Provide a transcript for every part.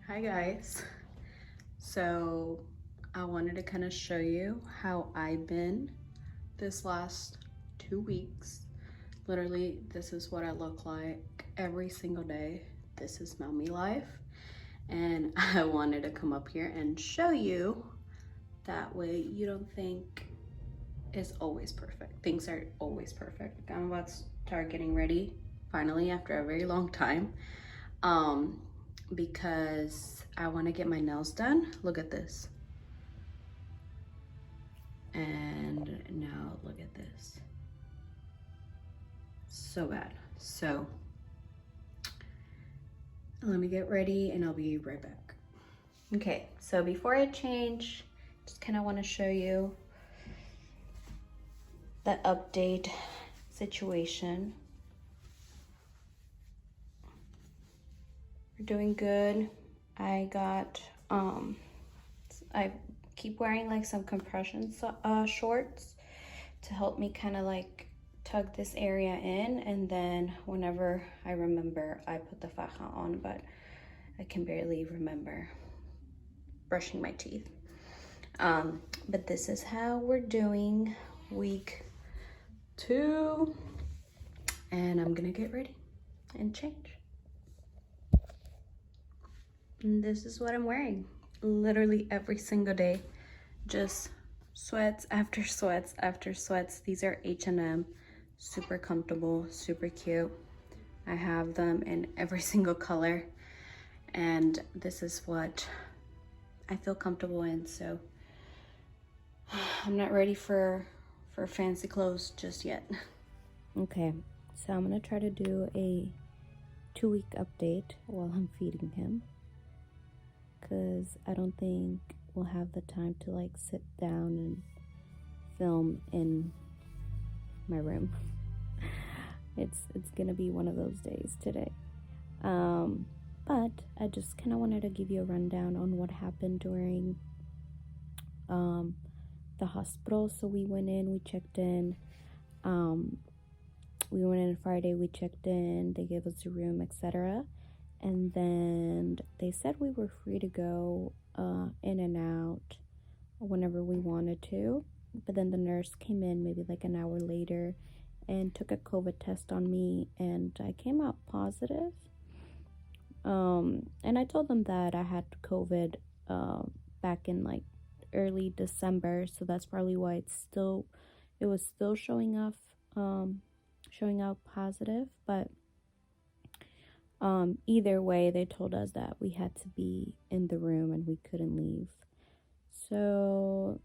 Hi guys. So I wanted to kind of show you how I've been this last 2 weeks. Literally, this is what I look like every single day. This is now me life. And I wanted to come up here and show you, that way you don't think it's always perfect. Things are always perfect. I'm about to start getting ready finally after a very long time. Because I want to get my nails done. Look at this. And now look at this. So bad. So let me get ready and I'll be right back. Okay, so before I change, just kind of want to show you the update situation. We're doing good. I got I keep wearing like some compression shorts to help me kind of like tug this area in, and then whenever I remember, I put the faja on, but I can barely remember brushing my teeth. But this is how we're doing week 2, and I'm gonna get ready and change. And this is what I'm wearing literally every single day, just sweats after sweats after sweats. These are H&M, super comfortable, super cute. I have them in every single color, and this is what I feel comfortable in. So I'm not ready for fancy clothes just yet. Okay, so I'm gonna try to do a 2-week update while I'm feeding him, because I don't think we'll have the time to like sit down and film in my room. It's gonna be one of those days today. But I just kind of wanted to give you a rundown on what happened during the hospital. So we went in, we checked in. We went in Friday, we checked in, they gave us a room, etc. And then they said we were free to go in and out whenever we wanted to. But then the nurse came in maybe like an hour later and took a COVID test on me, and I came out positive. And I told them that I had COVID back in like early December, so that's probably why it was still showing out positive. But either way, they told us that we had to be in the room and we couldn't leave. So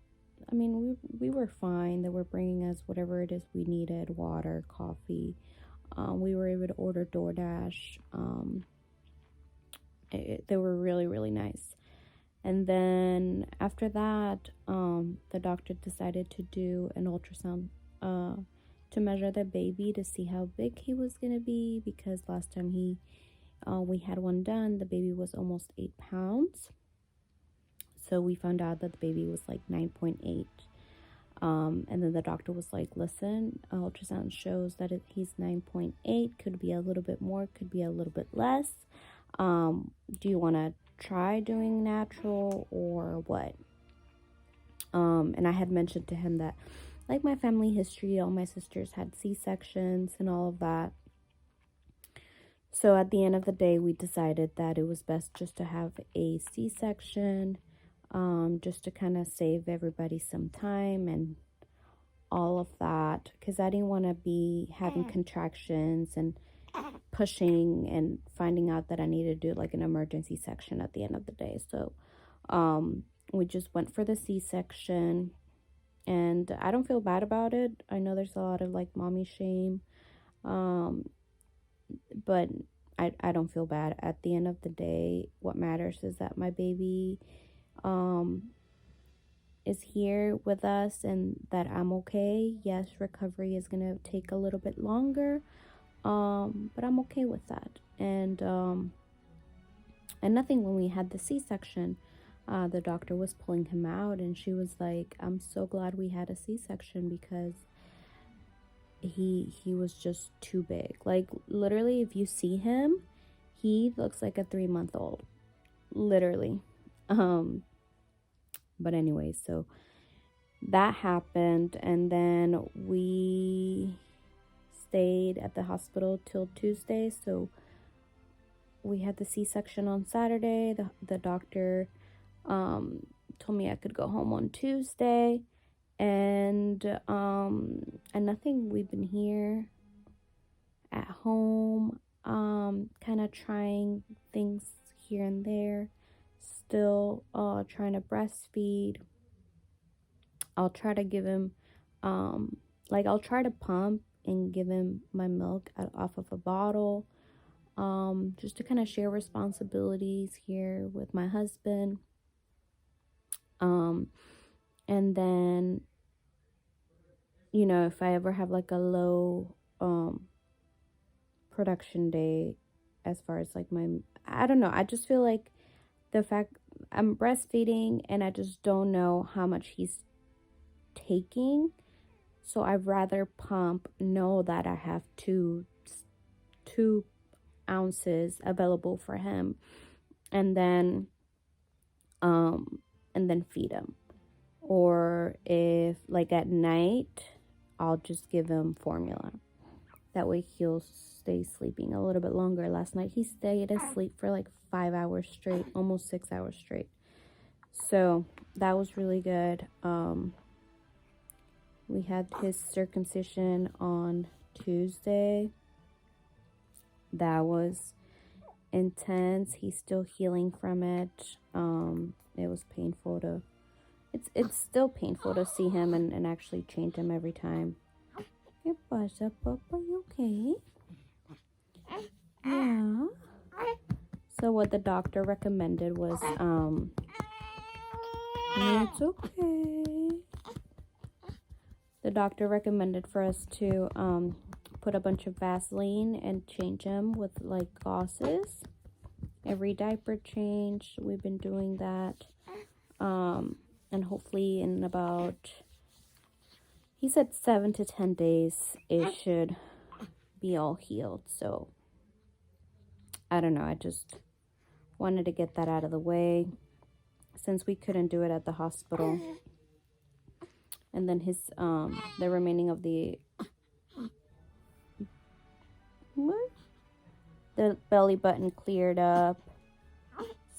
I mean, we were fine. They were bringing us whatever it is we needed, water, coffee. We were able to order DoorDash. They were really, really nice. And then after that, the doctor decided to do an ultrasound to measure the baby to see how big he was going to be, because last time we had one done, the baby was almost 8 pounds. So we found out that the baby was like 9.8. And then the doctor was like, listen, ultrasound shows that he's 9.8, could be a little bit more, could be a little bit less. Do you want to try doing natural or what? And I had mentioned to him that, like, my family history, all my sisters had C-sections and all of that. So at the end of the day, we decided that it was best just to have a C-section, just to kind of save everybody some time and all of that, because I didn't want to be having contractions and pushing and finding out that I needed to do like an emergency section at the end of the day. So we just went for the C-section, and I don't feel bad about it. I know there's a lot of like mommy shame, but I don't feel bad. At the end of the day, what matters is that my baby is here with us and that I'm okay. Yes, recovery is gonna take a little bit longer, but I'm okay with that. And nothing, when we had the C-section, the doctor was pulling him out, and she was like, I'm so glad we had a C-section, because he was just too big. Like, literally, if you see him, he looks like a 3-month-old. literally. But anyway, so that happened, and then we stayed at the hospital till Tuesday. So we had the C-section on Saturday. The doctor told me I could go home on Tuesday, and nothing. We've been here at home, kind of trying things here and there, still trying to breastfeed. I'll try to give him I'll try to pump and give him my milk off of a bottle, just to kind of share responsibilities here with my husband. And then, if I ever have like a low production day, as far as like I don't know, I just feel like the fact I'm breastfeeding and I just don't know how much he's taking, so I'd rather pump, know that I have two ounces available for him, and then feed him. Or if like at night, I'll just give him formula. That way he'll stay sleeping a little bit longer. Last night he stayed asleep for like 5 hours straight, almost 6 hours straight. So that was really good. We had his circumcision on Tuesday. That was intense. He's still healing from it. It was painful to... It's still painful to see him and actually change him every time. Hey, Pasha, Papa, you okay? Yeah. So what the doctor recommended was, it's okay. The doctor recommended for us to put a bunch of Vaseline and change him with like gauzes. Every diaper change, we've been doing that. And hopefully in about, he said 7 to 10 days, it should be all healed. So I don't know. I just wanted to get that out of the way since we couldn't do it at the hospital. And then his, the remaining of the belly button cleared up.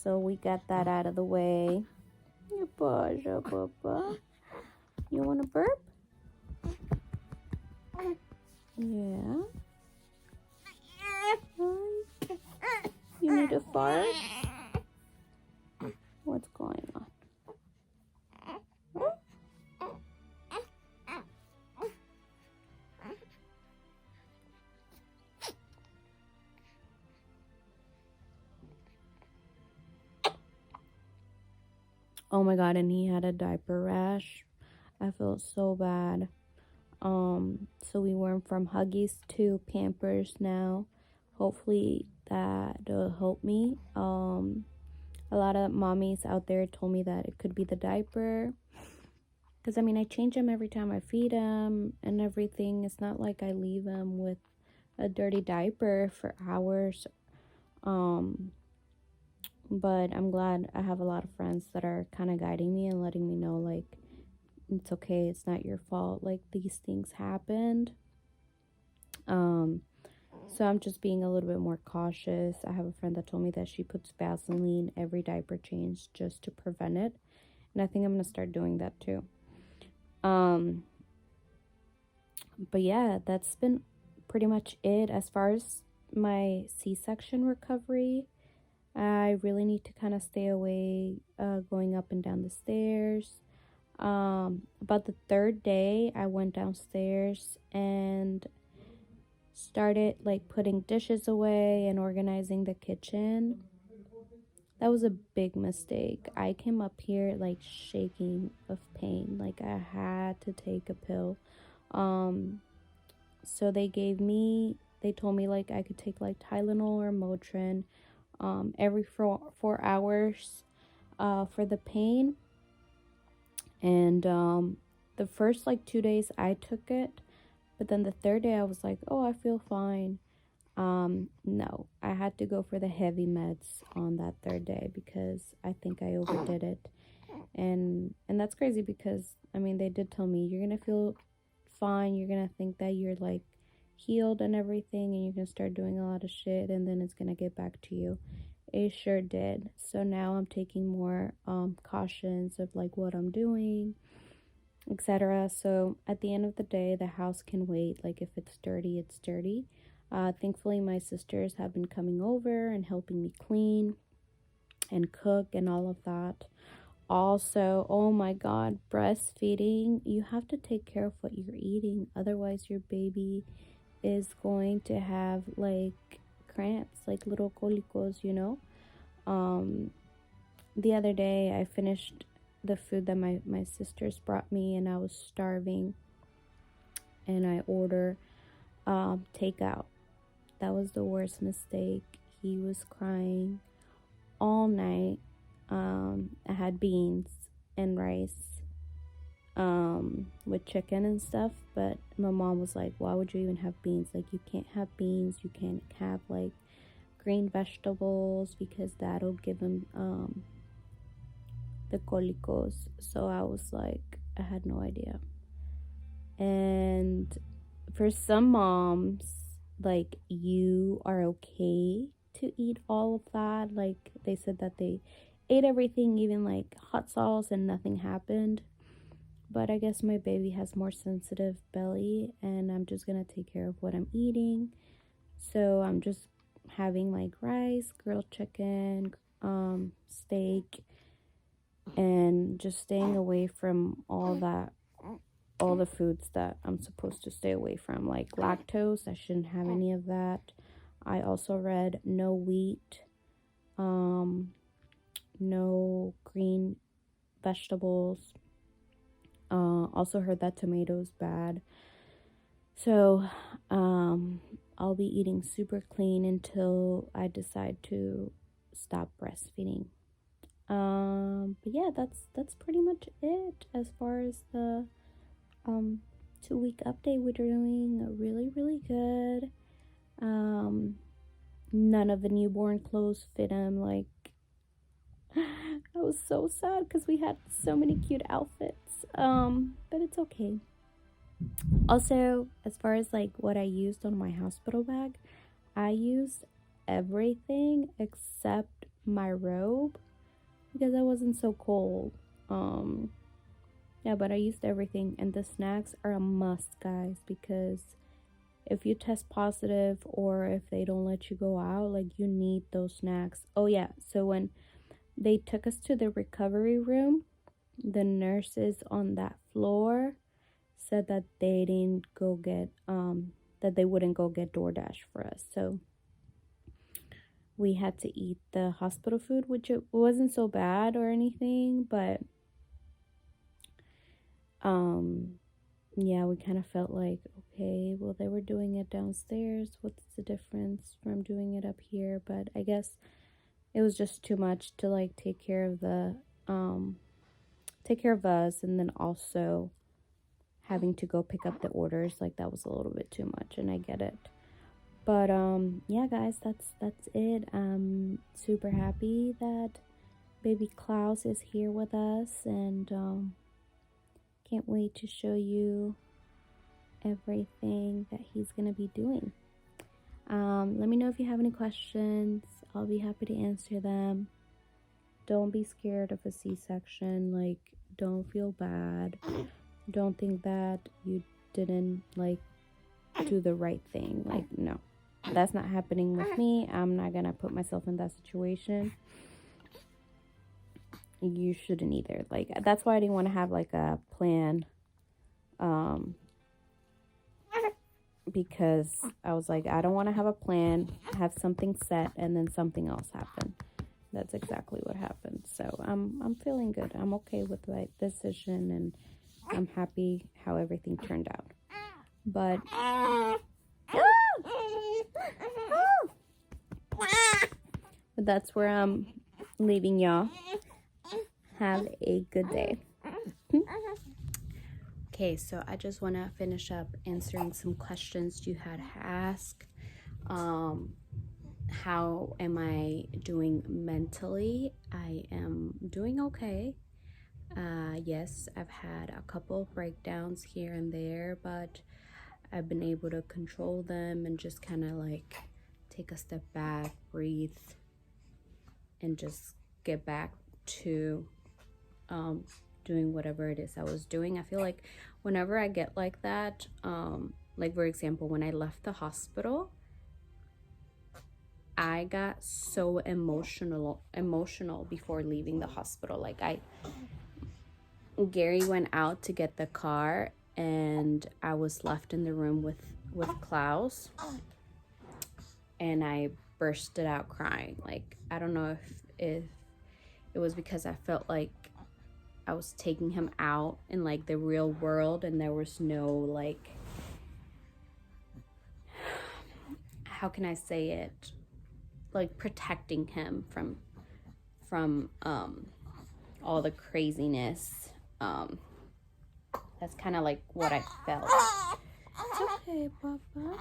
So we got that out of the way. Papa. You want to burp? Yeah. You need a fart? What's going on? Oh my god, and he had a diaper rash. I felt so bad. So we went from Huggies to Pampers now. Hopefully that'll help me. A lot of mommies out there told me that it could be the diaper. Because, I mean, I change him every time I feed him and everything. It's not like I leave him with a dirty diaper for hours. But I'm glad I have a lot of friends that are kind of guiding me and letting me know, like, it's okay, it's not your fault, like, these things happened. So I'm just being a little bit more cautious. I have a friend that told me that she puts Vaseline every diaper change just to prevent it, and I think I'm gonna start doing that too. But yeah, that's been pretty much it as far as my C-section recovery. I really need to kind of stay away going up and down the stairs. About the third day, I went downstairs and started like putting dishes away and organizing the kitchen. That was a big mistake. I came up here like shaking of pain, like I had to take a pill. So they told me like I could take like Tylenol or Motrin every 4 hours for the pain. And the first like 2 days I took it, but then the third day I was like, oh, I feel fine. No, I had to go for the heavy meds on that third day because I think I overdid it. And that's crazy because I mean they did tell me you're gonna feel fine, you're gonna think that you're like healed and everything, and you're gonna start doing a lot of shit, and then it's gonna get back to you. It sure did. So now I'm taking more cautions of like what I'm doing, etc. So at the end of the day, the house can wait. Like if it's dirty, it's dirty. Thankfully, my sisters have been coming over and helping me clean and cook and all of that. Also, oh my god, breastfeeding, you have to take care of what you're eating. Otherwise, your baby is going to have like cramps, like little cólicos, you know. The other day I finished the food that my sisters brought me, and I was starving, and I ordered takeout. That was the worst mistake. He was crying all night. I had beans and rice with chicken and stuff, but my mom was like, why would you even have beans? Like, you can't have beans, you can't have like green vegetables because that'll give him the cólicos. So I was like, I had no idea. And for some moms, like, you are okay to eat all of that. Like, they said that they ate everything, even like hot sauce, and nothing happened. But I guess my baby has more sensitive belly, and I'm just gonna take care of what I'm eating. So I'm just having like rice, grilled chicken, steak, and just staying away from all the foods that I'm supposed to stay away from, like lactose. I shouldn't have any of that. I also read no wheat, no green vegetables. Also heard that tomatoes bad. So I'll be eating super clean until I decide to stop breastfeeding. But yeah, that's pretty much it as far as the 2-week update. We're doing really, really good. None of the newborn clothes fit him. Like, I was so sad because we had so many cute outfits. But it's okay. Also, as far as like what I used on my hospital bag, I used everything except my robe because I wasn't so cold. Yeah, but I used everything, and the snacks are a must, guys, because if you test positive or if they don't let you go out, like, you need those snacks. Oh yeah, so when they took us to the recovery room, the nurses on that floor said that they didn't go get that they wouldn't go get DoorDash for us. So we had to eat the hospital food, which it wasn't so bad or anything, but yeah, we kind of felt like, okay, well, they were doing it downstairs. What's the difference from doing it up here? But I guess it was just too much to like take care of us, and then also having to go pick up the orders. Like, that was a little bit too much, and I get it. But yeah, guys, that's it. I'm super happy that baby Klaus is here with us, and can't wait to show you everything that he's gonna be doing. Let me know if you have any questions. I'll be happy to answer them. Don't be scared of a C-section. Like, don't feel bad. Don't think that you didn't like do the right thing. Like, no, that's not happening with me. I'm not gonna put myself in that situation. You shouldn't either. Like, that's why I didn't want to have like a plan, because I was like, I don't want to have a plan, have something set, and then something else happen. That's exactly what happened. So I'm feeling good. I'm okay with my decision, and I'm happy how everything turned out. But that's where I'm leaving y'all. Have a good day. Okay, so I just want to finish up answering some questions you had asked. How am I doing mentally? I am doing okay. Yes, I've had a couple of breakdowns here and there, but I've been able to control them and just kind of like take a step back, breathe, and just get back to doing whatever it is I was doing. I feel like whenever I get like that, like for example, when I left the hospital, I got so emotional before leaving the hospital. Like Gary went out to get the car and I was left in the room with Klaus, and I bursted out crying. Like, I don't know if it was because I felt like I was taking him out in like the real world and there was no like, how can I say it, like protecting him from all the craziness. That's kind of like what I felt. It's okay, Papa.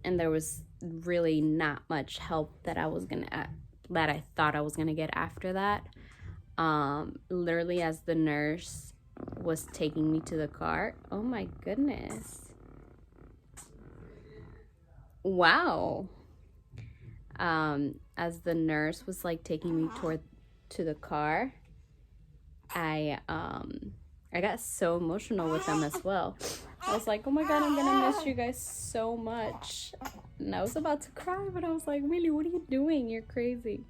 And there was really not much help that I thought I was gonna get after that. Literally as the nurse was taking me to the car, oh my goodness. Wow. As the nurse was like taking me to the car, I got so emotional with them as well. I was like, oh my God, I'm gonna miss you guys so much. And I was about to cry, but I was like, Millie, what are you doing? You're crazy.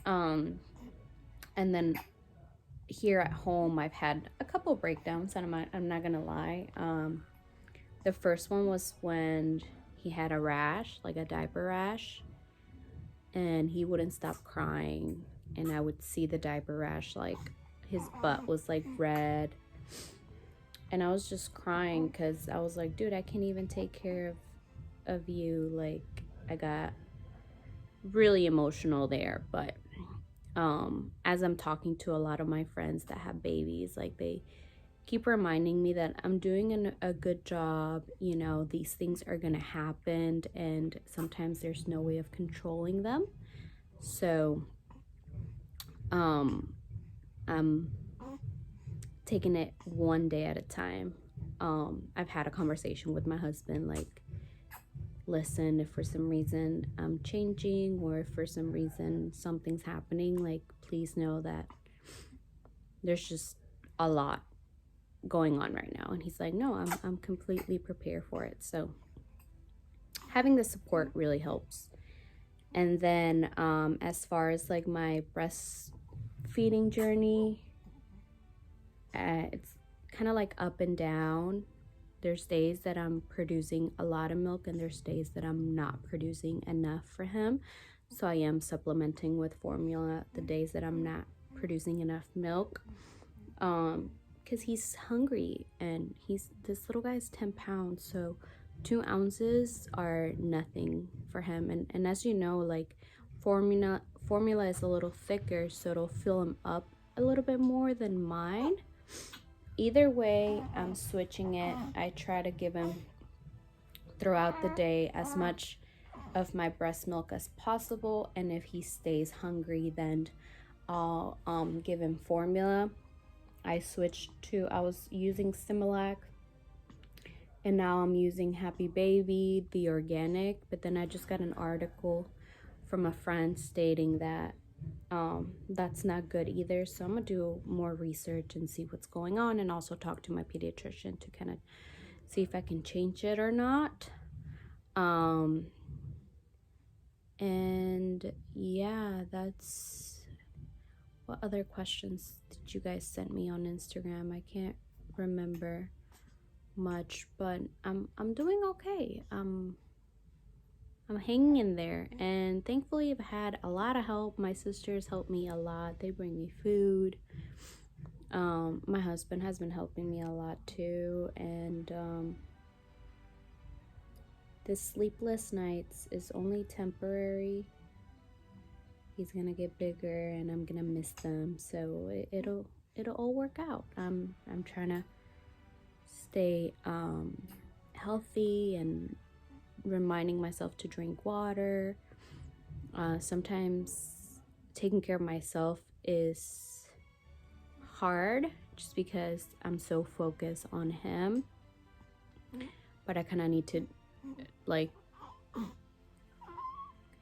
And then here at home, I've had a couple breakdowns, and I'm not gonna lie. The first one was when he had a rash, like a diaper rash, and he wouldn't stop crying, and I would see the diaper rash, like his butt was like red, and I was just crying because I was like, dude, I can't even take care of you. Like, I got really emotional there. But as I'm talking to a lot of my friends that have babies, like, they keep reminding me that I'm doing a good job. You know, these things are gonna happen, and sometimes there's no way of controlling them. So I'm taking it one day at a time. I've had a conversation with my husband, like, listen, if for some reason I'm changing, or if for some reason something's happening, like, please know that there's just a lot going on right now. And he's like, no, I'm completely prepared for it. So having the support really helps. And then as far as like my breastfeeding journey, it's kind of like up and down. There's days that I'm producing a lot of milk, and there's days that I'm not producing enough for him. So I am supplementing with formula the days that I'm not producing enough milk, because he's hungry, and this little guy's 10 pounds, so 2 ounces are nothing for him. And as you know, like, formula is a little thicker, so it'll fill him up a little bit more than mine. Either way, I'm switching it. I try to give him throughout the day as much of my breast milk as possible, and if he stays hungry, then I'll give him formula. I was using Similac, and now I'm using Happy Baby, the organic, but then I just got an article from a friend stating that that's not good either. So I'm gonna do more research and see what's going on, and also talk to my pediatrician to kind of see if I can change it or not. And yeah, that's what other questions did you guys send me on Instagram? I can't remember much, but I'm doing okay. I'm hanging in there, and thankfully I've had a lot of help. My sisters help me a lot. They bring me food. My husband has been helping me a lot too, and this sleepless nights is only temporary. He's gonna get bigger, and I'm gonna miss them, so it'll all work out. I'm trying to stay healthy and reminding myself to drink water. Sometimes taking care of myself is hard just because I'm so focused on him, but I kind of need to like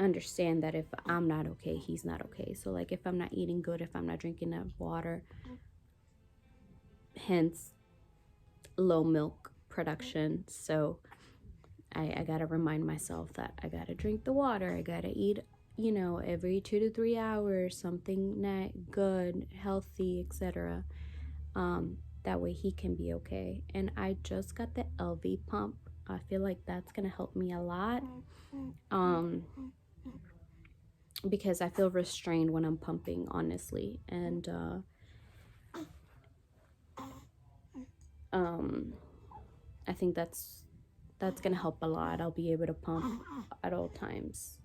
understand that if I'm not okay, he's not okay. So like if I'm not eating good, if I'm not drinking enough water, hence low milk production. So I gotta remind myself that I gotta drink the water, I gotta eat, you know, every 2 to 3 hours, something good, healthy, etc. That way he can be okay. And I just got the LV pump. I feel like that's gonna help me a lot, because I feel restrained when I'm pumping, honestly. And I think that's gonna help a lot. I'll be able to pump at all times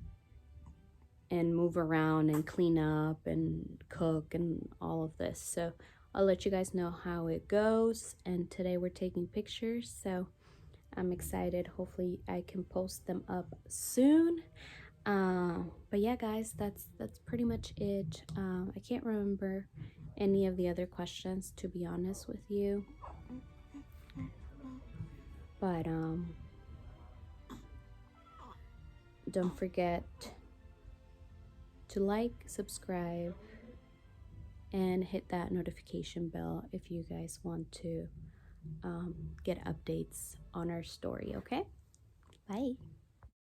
and move around and clean up and cook and all of this. So I'll let you guys know how it goes. And today we're taking pictures, so I'm excited. Hopefully I can post them up soon. But yeah, guys, that's pretty much it. I can't remember any of the other questions, to be honest with you. But don't forget to like, subscribe, and hit that notification bell if you guys want to get updates on our story. Okay, bye.